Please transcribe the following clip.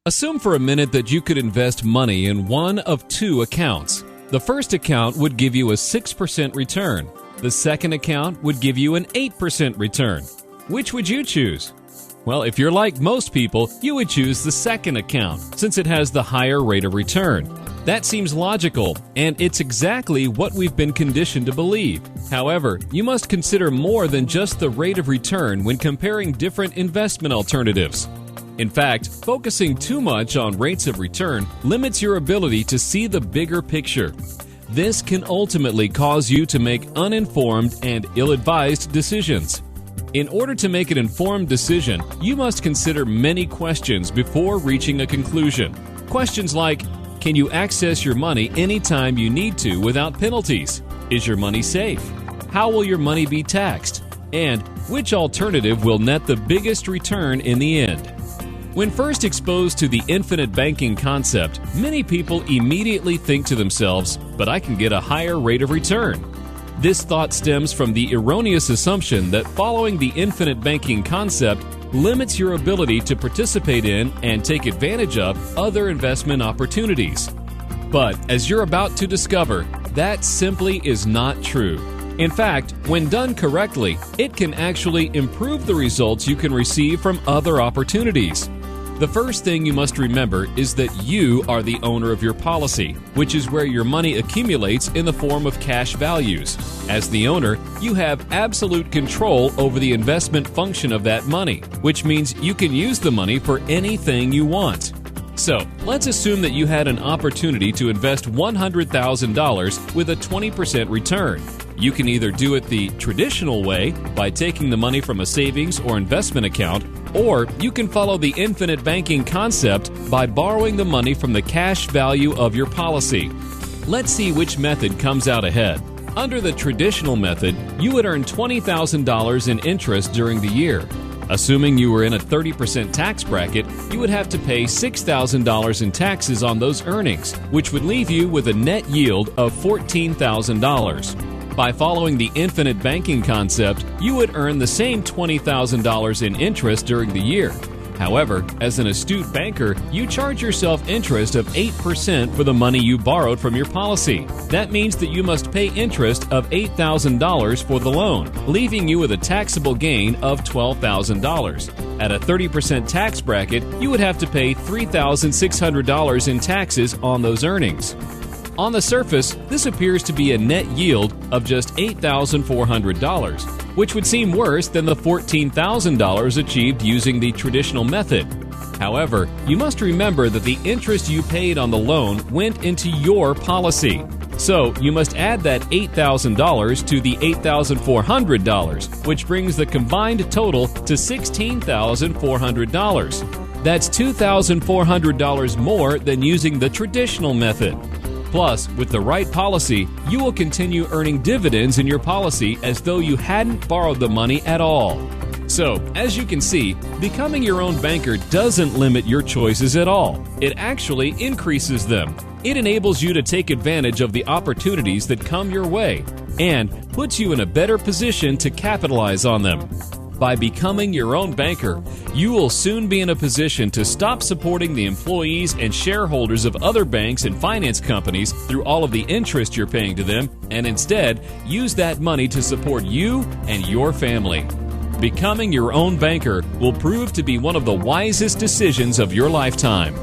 Assume for a minute that you could invest money in one of two accounts. The first account would give you a 6% return. The second account would give you an 8% return. Which would you choose? Well, if you're like most people, you would choose the second account, since it has the higher rate of return. That seems logical, and it's exactly what we've been conditioned to believe. However, you must consider more than just the rate of return when comparing different investment alternatives. In fact, focusing too much on rates of return limits your ability to see the bigger picture. This can ultimately cause you to make uninformed and ill-advised decisions. In order to make an informed decision, you must consider many questions before reaching a conclusion. Questions like, can you access your money anytime you need to without penalties? Is your money safe? How will your money be taxed? And which alternative will net the biggest return in the end? When first exposed to the infinite banking concept, many people immediately think to themselves, but I can get a higher rate of return. This thought stems from the erroneous assumption that following the infinite banking concept limits your ability to participate in and take advantage of other investment opportunities. But as you're about to discover, that simply is not true. In fact, when done correctly, it can actually improve the results you can receive from other opportunities. The first thing you must remember is that you are the owner of your policy, which is where your money accumulates in the form of cash values. As the owner, you have absolute control over the investment function of that money, which means you can use the money for anything you want. So, let's assume that you had an opportunity to invest $100,000 with a 20% return. You can either do it the traditional way by taking the money from a savings or investment account, or you can follow the infinite banking concept by borrowing the money from the cash value of your policy. Let's see which method comes out ahead. Under the traditional method, you would earn $20,000 in interest during the year. Assuming you were in a 30% tax bracket, you would have to pay $6,000 in taxes on those earnings, which would leave you with a net yield of $14,000. By following the infinite banking concept, you would earn the same $20,000 in interest during the year. However, as an astute banker, you charge yourself interest of 8% for the money you borrowed from your policy. That means that you must pay interest of $8,000 for the loan, leaving you with a taxable gain of $12,000. At a 30% tax bracket, you would have to pay $3,600 in taxes on those earnings. On the surface, this appears to be a net yield of just $8,400, which would seem worse than the $14,000 achieved using the traditional method. However, you must remember that the interest you paid on the loan went into your policy. So, you must add that $8,000 to the $8,400, which brings the combined total to $16,400. That's $2,400 more than using the traditional method. Plus, with the right policy, you will continue earning dividends in your policy as though you hadn't borrowed the money at all. So, as you can see, becoming your own banker doesn't limit your choices at all. It actually increases them. It enables you to take advantage of the opportunities that come your way and puts you in a better position to capitalize on them. By becoming your own banker, you will soon be in a position to stop supporting the employees and shareholders of other banks and finance companies through all of the interest you're paying to them, and instead use that money to support you and your family. Becoming your own banker will prove to be one of the wisest decisions of your lifetime.